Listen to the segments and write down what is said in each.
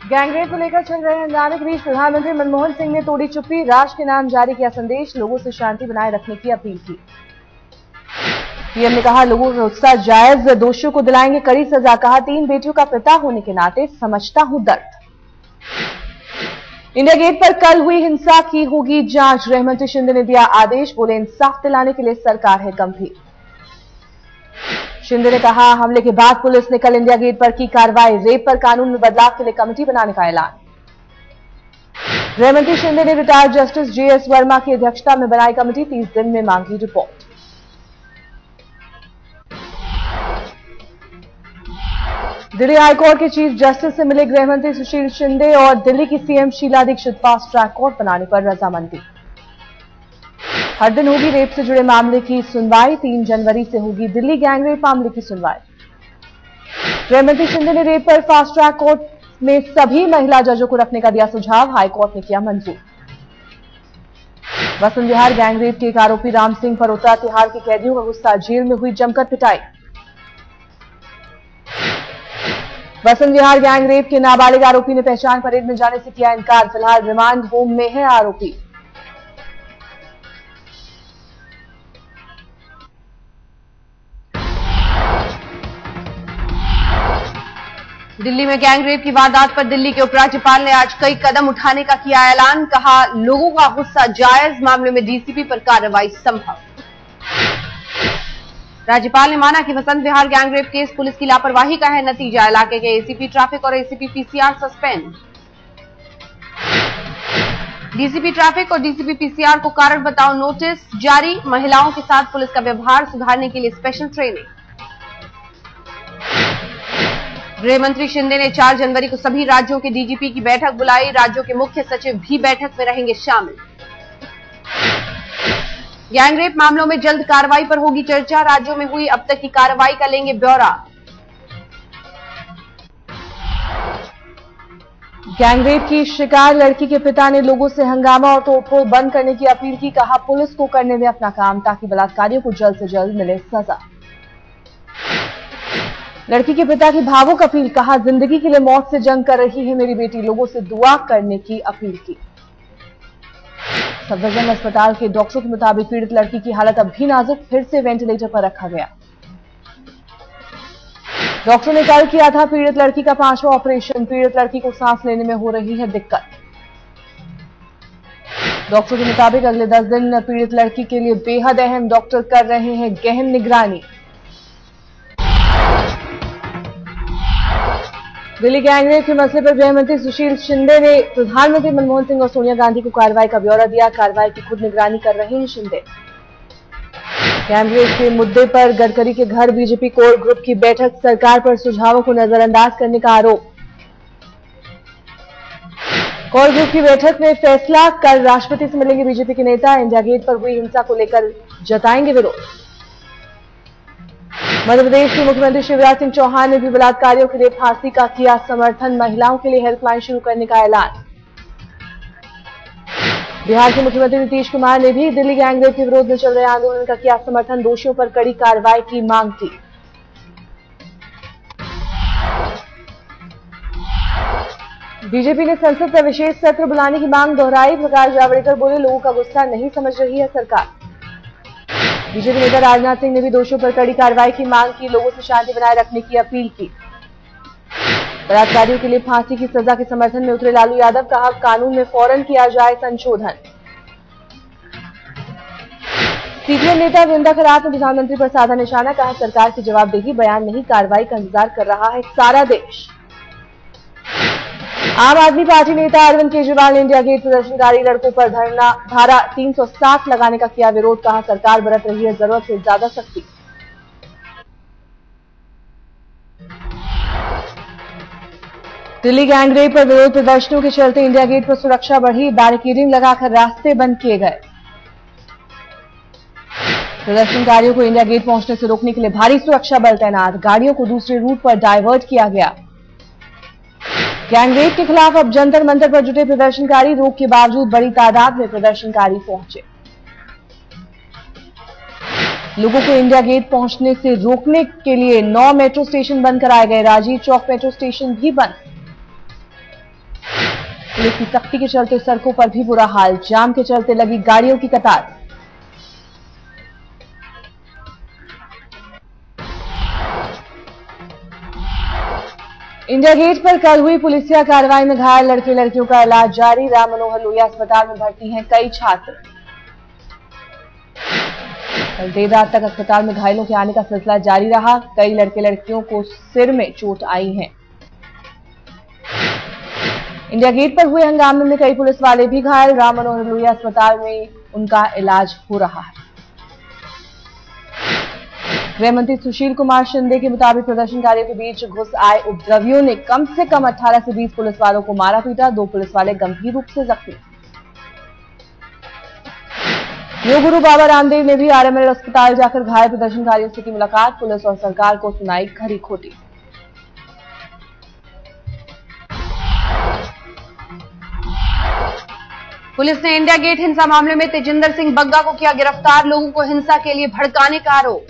Gangrape को लेकर चल रहे हंगामे के बीच प्रधानमंत्री मनमोहन सिंह ने तोड़ी चुप्पी, राष्ट्र के नाम जारी किया संदेश, लोगों से शांति बनाए रखने की अपील की। पीएम ने कहा, लोगों का गुस्सा जायज, दोषियों को दिलाएंगे कड़ी सजा। कहा, 3 बेटियों का पिता होने के नाते समझता हूं दर्द। इंडिया गेट पर कल हुई हिंसा की होगी जांच, गृहमंत्री शिंदे ने दिया आदेश, बोले इंसाफ दिलाने के लिए सरकार है गंभीर। शिंदे ने कहा, हमले के बाद पुलिस ने कल इंडिया गेट पर की कार्रवाई, रेप पर कानून में बदलाव के लिए कमेटी बनाने का ऐलान। गृहमंत्री शिंदे ने रिटायर्ड जस्टिस जेएस वर्मा की अध्यक्षता में बनाई कमेटी, 30 दिन में मांगी रिपोर्ट। दिल्ली हाईकोर्ट के चीफ जस्टिस से मिले गृहमंत्री सुशील शिंदे और दिल्ली की CM Sheila Dikshit, fast track court बनाने पर रजामंदी। हर दिन होगी रेप से जुड़े मामले की सुनवाई, 3 जनवरी से होगी दिल्ली गैंगरेप मामले की सुनवाई। गृहमंत्री शिंदे ने रेप पर फास्ट ट्रैक कोर्ट में सभी महिला जजों को रखने का दिया सुझाव, हाईकोर्ट ने किया मंजूर। वसंत विहार गैंगरेप के एक आरोपी राम सिंह परोता, तिहाड़ के कैदियों का गुस्सा, जेल में हुई जमकर पिटाई। वसंत विहार गैंगरेप के नाबालिग आरोपी ने पहचान परेड में जाने से किया इनकार, फिलहाल रिमांड होम में है आरोपी। दिल्ली में गैंगरेप की वारदात पर दिल्ली के उपराज्यपाल ने आज कई कदम उठाने का किया ऐलान, कहा, लोगों का गुस्सा जायज, मामले में डीसीपी पर कार्रवाई संभव। राज्यपाल ने माना कि Vasant Vihar gangrape case police की लापरवाही का है नतीजा, इलाके के एसीपी ट्रैफिक और ACP PCR suspend. DCP traffic और डीसीपी पीसीआर को कारण बताओ नोटिस जारी, महिलाओं के साथ पुलिस का व्यवहार सुधारने के लिए स्पेशल ट्रेनिंग। गृहमंत्री शिंदे ने 4 जनवरी को सभी राज्यों के डीजीपी की बैठक बुलाई, राज्यों के मुख्य सचिव भी बैठक में रहेंगे शामिल। गैंगरेप मामलों में जल्द कार्रवाई पर होगी चर्चा, राज्यों में हुई अब तक की कार्रवाई का लेंगे ब्यौरा। गैंगरेप की शिकार लड़की के पिता ने लोगों से हंगामा और तोड़फोड़ बंद करने की अपील की, कहा, पुलिस को करने दें अपना काम ताकि बलात्कारियों को जल्द से जल्द मिले सजा। लड़की के पिता की भावुक अपील, कहा, जिंदगी के लिए मौत से जंग कर रही है मेरी बेटी, लोगों से दुआ करने की अपील की। सफदरजंग अस्पताल के डॉक्टरों के मुताबिक पीड़ित लड़की की हालत अब भी नाजुक, फिर से वेंटिलेटर पर रखा गया। डॉक्टरों ने कल किया था पीड़ित लड़की का 5वां ऑपरेशन, पीड़ित लड़की को सांस लेने में हो रही है दिक्कत। डॉक्टरों के मुताबिक अगले 10 दिन पीड़ित लड़की के लिए बेहद अहम, डॉक्टर कर रहे हैं गहन निगरानी। दिल्ली गैंगरेप के मसले पर गृहमंत्री सुशील शिंदे ने प्रधानमंत्री मनमोहन सिंह और सोनिया गांधी को कार्रवाई का ब्यौरा दिया, कार्रवाई की खुद निगरानी कर रहे हैं शिंदे। गैंगरेप के मुद्दे पर गडकरी के घर बीजेपी कोर ग्रुप की बैठक, सरकार पर सुझावों को नजरअंदाज करने का आरोप। कोर ग्रुप की बैठक में फैसला, कल राष्ट्रपति से मिलेंगे बीजेपी के नेता, इंडिया गेट पर हुई हिंसा को लेकर जताएंगे विरोध। मध्य प्रदेश के मुख्यमंत्री शिवराज सिंह चौहान ने भी बलात्कारियों के लिए फांसी का किया समर्थन, महिलाओं के लिए हेल्पलाइन शुरू करने का ऐलान। बिहार के मुख्यमंत्री नीतीश कुमार ने भी दिल्ली गैंगरेप के विरोध में चल रहे आंदोलन का किया समर्थन, दोषियों पर कड़ी कार्रवाई की मांग की। बीजेपी ने संसद का विशेष सत्र बुलाने की मांग दोहराई, प्रकाश जावड़ेकर बोले, लोगों का गुस्सा नहीं समझ रही है सरकार। बीजेपी नेता राजनाथ सिंह ने भी दोषियों पर कड़ी कार्रवाई की मांग की, लोगों से शांति बनाए रखने की अपील की। बलात्कारियों के लिए फांसी की सजा के समर्थन में उतरे लालू यादव, कहा, कानून में फौरन किया जाए संशोधन। सीपीएम नेता वृंदा खरात ने प्रधानमंत्री पर साधा निशाना, कहा, सरकार की जवाबदेही, बयान नहीं कार्रवाई का इंतजार कर रहा है सारा देश। आम आदमी पार्टी नेता अरविंद केजरीवाल ने इंडिया गेट प्रदर्शनकारी लड़कों पर धारा 360 लगाने का किया विरोध, कहा, सरकार बरत रही है जरूरत से ज्यादा सख्ती। दिल्ली गैंगरेप पर विरोध प्रदर्शनों के चलते इंडिया गेट पर सुरक्षा बढ़ी, बैरिकेडिंग लगाकर रास्ते बंद किए गए। प्रदर्शनकारियों को इंडिया गेट पहुंचने से रोकने के लिए भारी सुरक्षा बल तैनात, गाड़ियों को दूसरे रूट पर डायवर्ट किया गया। गैंगरेप के खिलाफ अब जंतर मंतर पर जुटे प्रदर्शनकारी, रोक के बावजूद बड़ी तादाद में प्रदर्शनकारी पहुंचे। लोगों को इंडिया गेट पहुंचने से रोकने के लिए 9 मेट्रो स्टेशन बंद कराए गए, राजीव चौक मेट्रो स्टेशन भी बंद। पुलिस की सख्ती के चलते सड़कों पर भी बुरा हाल, जाम के चलते लगी गाड़ियों की कतार। इंडिया गेट पर कल हुई पुलिसिया कार्रवाई में घायल लड़के लड़कियों का इलाज जारी। राम मनोहर लोहिया अस्पताल में भर्ती हैं कई छात्र। कल देर रात तक अस्पताल में घायलों के आने का सिलसिला जारी रहा। कई लड़के लड़कियों को सिर में चोट आई है। इंडिया गेट पर हुए हंगामे में कई पुलिस वाले भी घायल। राम मनोहर लोहिया अस्पताल में उनका इलाज हो रहा है। गृह मंत्री सुशील कुमार शिंदे के मुताबिक प्रदर्शनकारियों के बीच घुस आए उपद्रवियों ने कम से कम 18 से 20 पुलिस वालों को मारा पीटा। 2 पुलिस वाले गंभीर रूप से जख्मी। योग गुरु बाबा रामदेव ने भी आरएमएल अस्पताल जाकर घायल प्रदर्शनकारियों से की मुलाकात। पुलिस और सरकार को सुनाई खरी खोटी। पुलिस ने इंडिया गेट हिंसा मामले में तेजिंदर सिंह बग्गा को किया गिरफ्तार। लोगों को हिंसा के लिए भड़काने का आरोप।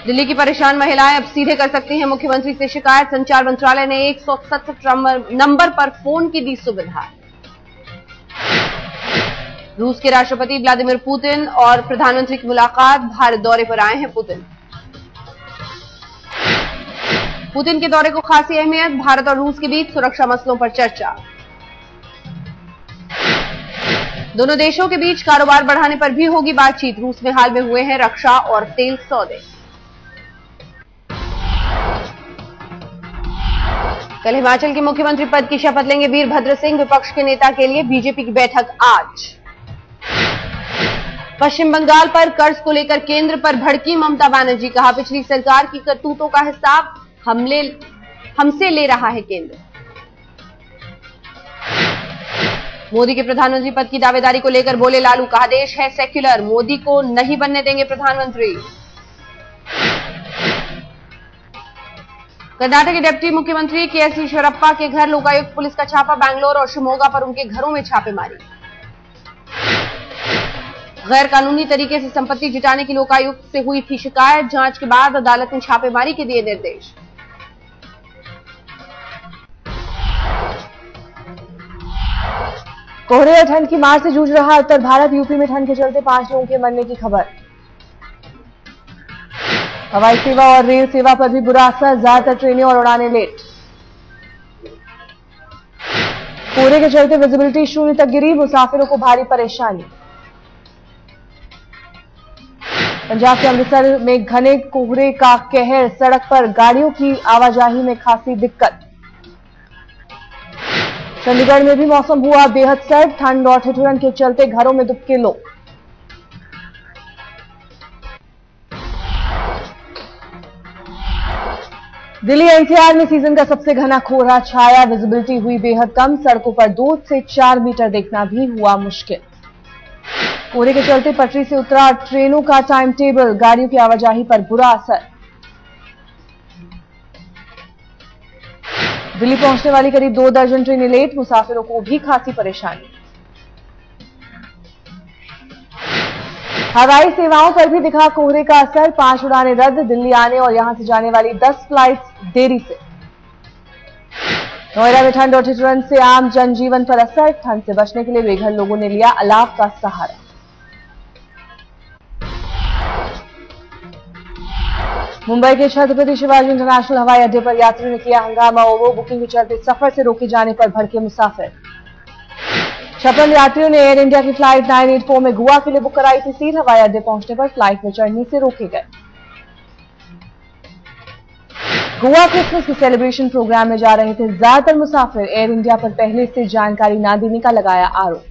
दिल्ली की परेशान महिलाएं अब सीधे कर सकती हैं मुख्यमंत्री से शिकायत। संचार मंत्रालय ने 167 नंबर पर फोन की दी सुविधा। रूस के राष्ट्रपति व्लादिमीर पुतिन और प्रधानमंत्री की मुलाकात। भारत दौरे पर आए हैं पुतिन। पुतिन के दौरे को खासी अहमियत। भारत और रूस के बीच सुरक्षा मसलों पर चर्चा। दोनों देशों के बीच कारोबार बढ़ाने पर भी होगी बातचीत। रूस में हाल में हुए हैं रक्षा और तेल सौदे। कल हिमाचल के मुख्यमंत्री पद की शपथ लेंगे वीरभद्र सिंह। विपक्ष के नेता के लिए बीजेपी की बैठक आज। पश्चिम बंगाल पर कर्ज को लेकर केंद्र पर भड़की ममता बनर्जी। कहा, पिछली सरकार की करतूतों का हिसाब हमसे ले रहा है केंद्र। मोदी के प्रधानमंत्री पद की दावेदारी को लेकर बोले लालू। कहा, देश है सेक्युलर, मोदी को नहीं बनने देंगे प्रधानमंत्री। कर्नाटक के डिप्टी मुख्यमंत्री के.एस. ईश्वरप्पा के घर लोकायुक्त पुलिस का छापा। बैंगलोर और शिमोगा पर उनके घरों में छापेमारी। गैर कानूनी तरीके से संपत्ति जुटाने की लोकायुक्त से हुई थी शिकायत। जांच के बाद अदालत ने छापेमारी के दिए निर्देश। कोहरे और ठंड की मार से जूझ रहा उत्तर भारत। यूपी में ठंड के चलते 5 लोगों के मरने की खबर। हवाई सेवा और रेल सेवा पर भी बुरा असर। ज्यादातर ट्रेनें और उड़ानें लेट। कोहरे के चलते विजिबिलिटी 0 तक गिरी। मुसाफिरों को भारी परेशानी। पंजाब के अमृतसर में घने कोहरे का कहर। सड़क पर गाड़ियों की आवाजाही में खासी दिक्कत। चंडीगढ़ में भी मौसम हुआ बेहद सर्द। ठंड और ठिठुरन के चलते घरों में दुबके लोग। दिल्ली एनसीआर में सीजन का सबसे घना कोहरा छाया। विजिबिलिटी हुई बेहद कम। सड़कों पर 2 से 4 मीटर देखना भी हुआ मुश्किल। कोहरे के चलते पटरी से उतरा ट्रेनों का टाइम टेबल। गाड़ियों की आवाजाही पर बुरा असर। दिल्ली पहुंचने वाली करीब 2 दर्जन ट्रेनें लेट। मुसाफिरों को भी खासी परेशानी। हवाई सेवाओं पर भी दिखा कोहरे का असर। 5 उड़ानें रद्द। दिल्ली आने और यहां से जाने वाली 10 फ्लाइट्स देरी से। नोएडा में ठंड और ठिठुरन से आम जनजीवन पर असर। ठंड से बचने के लिए बेघर लोगों ने लिया अलाव का सहारा। मुंबई के छत्रपति शिवाजी इंटरनेशनल हवाई अड्डे पर यात्रियों ने किया हंगामा। ओवर बुकिंग के चलते सफर से रोके जाने पर भड़के मुसाफिर। 56 यात्रियों ने एयर इंडिया की फ्लाइट 984 में गोवा के लिए बुक कराई थी सीट। हवाई अड्डे पहुंचने पर फ्लाइट में चढ़ने से रोके गए। गोवा क्रिसमस के सेलिब्रेशन प्रोग्राम में जा रहे थे ज्यादातर मुसाफिर। एयर इंडिया पर पहले से जानकारी न देने का लगाया आरोप।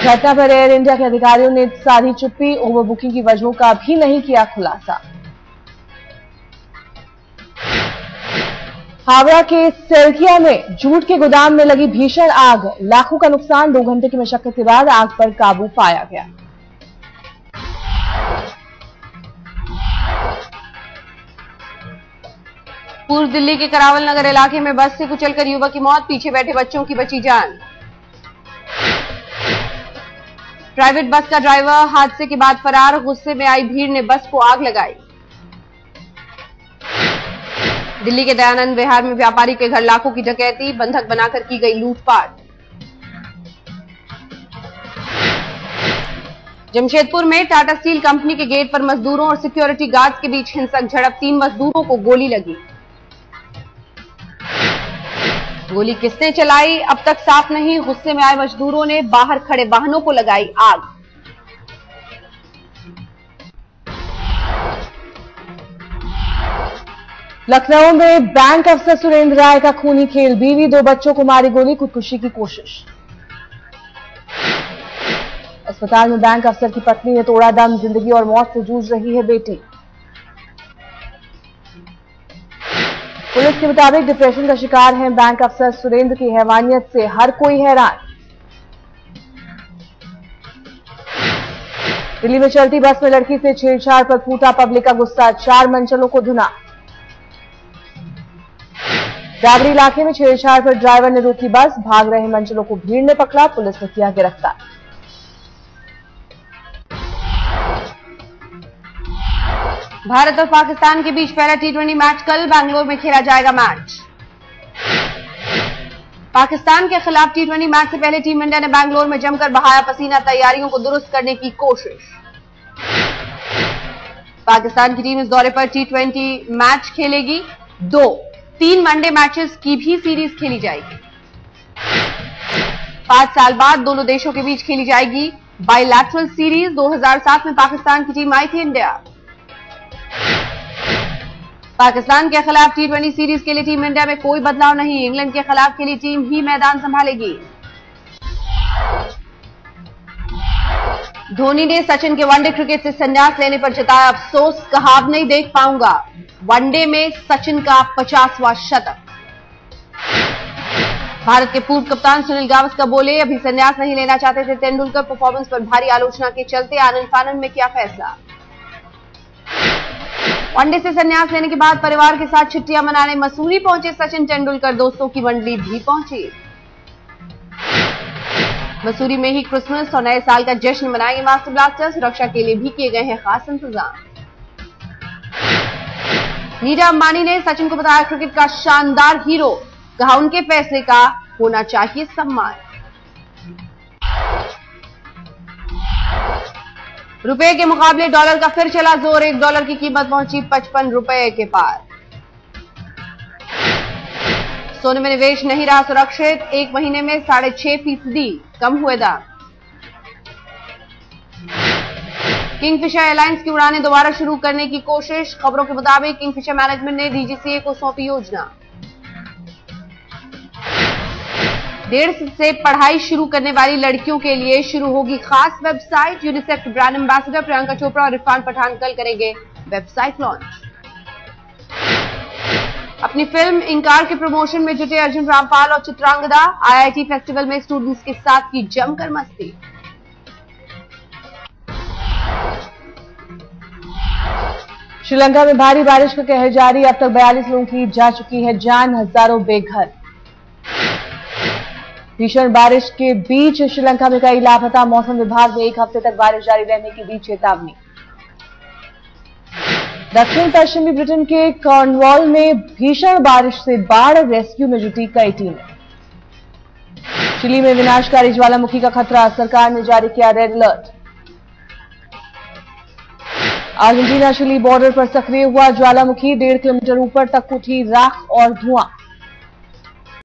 घटना पर एयर इंडिया के अधिकारियों ने साधी चुप्पी। ओवर बुकिंग की वजहों का भी नहीं किया खुलासा। हावड़ा के सेल्किया में जूट के गोदाम में लगी भीषण आग। लाखों का नुकसान। 2 घंटे की मशक्कत के बाद आग पर काबू पाया गया। पूर्व दिल्ली के करावल नगर इलाके में बस से कुचलकर युवक की मौत। पीछे बैठे बच्चों की बची जान। प्राइवेट बस का ड्राइवर हादसे के बाद फरार। गुस्से में आई भीड़ ने बस को आग लगाई। दिल्ली के दयानंद विहार में व्यापारी के घर लाखों की डकैती, बंधक बनाकर की गई लूटपाट। जमशेदपुर में टाटा स्टील कंपनी के गेट पर मजदूरों और सिक्योरिटी गार्ड्स के बीच हिंसक झड़प, 3 मजदूरों को गोली लगी। गोली किसने चलाई अब तक साफ नहीं। गुस्से में आए मजदूरों ने बाहर खड़े वाहनों को लगाई आग। लखनऊ में बैंक अफसर सुरेंद्र राय का खूनी खेल, बीवी 2 बच्चों को मारी गोली, खुदकुशी की कोशिश। अस्पताल में बैंक अफसर की पत्नी ने तोड़ा दम, जिंदगी और मौत से जूझ रही है बेटी। पुलिस के मुताबिक डिप्रेशन का शिकार है बैंक अफसर सुरेंद्र की हैवानियत से हर कोई हैरान। दिल्ली में चलती बस में लड़की से छेड़छाड़ पर फूटा पब्लिक का गुस्सा, 4 मंचलों को धुना। जागरी इलाके में छेड़छाड़ पर ड्राइवर ने रोकी बस, भाग रहे मंचलों को भीड़ ने पकड़ा, पुलिस ने किया गिरफ्तार। भारत और पाकिस्तान के बीच पहला टी20 मैच कल बैंगलोर में खेला जाएगा। मैच पाकिस्तान के खिलाफ टी20 मैच से पहले टीम इंडिया ने बैंगलोर में जमकर बहाया पसीना, तैयारियों को दुरुस्त करने की कोशिश। पाकिस्तान की टीम इस दौरे पर टी20 मैच खेलेगी। 3 वनडे मैचेस की भी सीरीज खेली जाएगी। 5 साल बाद दोनों देशों के बीच खेली जाएगी बाइलैटरल सीरीज। 2007 में पाकिस्तान की टीम आई थी इंडिया। पाकिस्तान के खिलाफ टी20 सीरीज के लिए टीम इंडिया में कोई बदलाव नहीं। इंग्लैंड के खिलाफ खेली टीम ही मैदान संभालेगी। धोनी ने सचिन के वनडे क्रिकेट से संन्यास लेने पर जताया अफसोस, कहा अब नहीं देख पाऊंगा वनडे में सचिन का 50वां शतक। भारत के पूर्व कप्तान सुनील गावस्कर बोले, अभी संन्यास नहीं लेना चाहते थे तेंदुलकर, परफॉर्मेंस पर भारी आलोचना के चलते आनन फानन में किया फैसला। वनडे से संन्यास लेने के बाद परिवार के साथ छुट्टियां मनाने मसूरी पहुंचे सचिन तेंदुलकर, दोस्तों की मंडली भी पहुंची। मसूरी में ही क्रिसमस और नए साल का जश्न मनाएंगे मास्टर ब्लास्टर्स, सुरक्षा के लिए भी किए गए हैं खास इंतजाम। नीरज अंबानी ने सचिन को बताया क्रिकेट का शानदार हीरो, कहा उनके फैसले का होना चाहिए सम्मान। रुपए के मुकाबले डॉलर का फिर चला जोर, $1 की कीमत पहुंची 55 रुपए के पार। सोने में निवेश नहीं रहा सुरक्षित, 1 महीने में 6.5% कम हुए दाम। किंगफिशर एयरलाइंस की उड़ानें दोबारा शुरू करने की कोशिश, खबरों के मुताबिक किंगफिशर मैनेजमेंट ने डीजीसीए को सौंपी योजना। 1.5 से पढ़ाई शुरू करने वाली लड़कियों के लिए शुरू होगी खास वेबसाइट। यूनिसेफ के ब्रांड एम्बेसडर प्रियंका चोपड़ा और इरफान पठान कल करेंगे वेबसाइट लॉन्च। अपनी फिल्म इंकार के प्रमोशन में जुटे अर्जुन रामपाल और चित्रांगदा, आईआईटी फेस्टिवल में स्टूडेंट्स के साथ की जमकर मस्ती। श्रीलंका में भारी बारिश का कहर जारी, अब तक 42 लोगों की जा चुकी है जान, हजारों बेघर। भीषण बारिश के बीच श्रीलंका में कई लापता, मौसम विभाग ने 1 हफ्ते तक बारिश जारी रहने की दी चेतावनी। दक्षिण पश्चिमी ब्रिटेन के कॉर्नवॉल में भीषण बारिश से बाढ़ रेस्क्यू में जुटी कई टीमें। चिली में विनाशकारी ज्वालामुखी का खतरा, सरकार ने जारी किया red alert. Argentina Chile border पर सक्रिय हुआ ज्वालामुखी, 1.5 किलोमीटर ऊपर तक उठी राख और धुआं।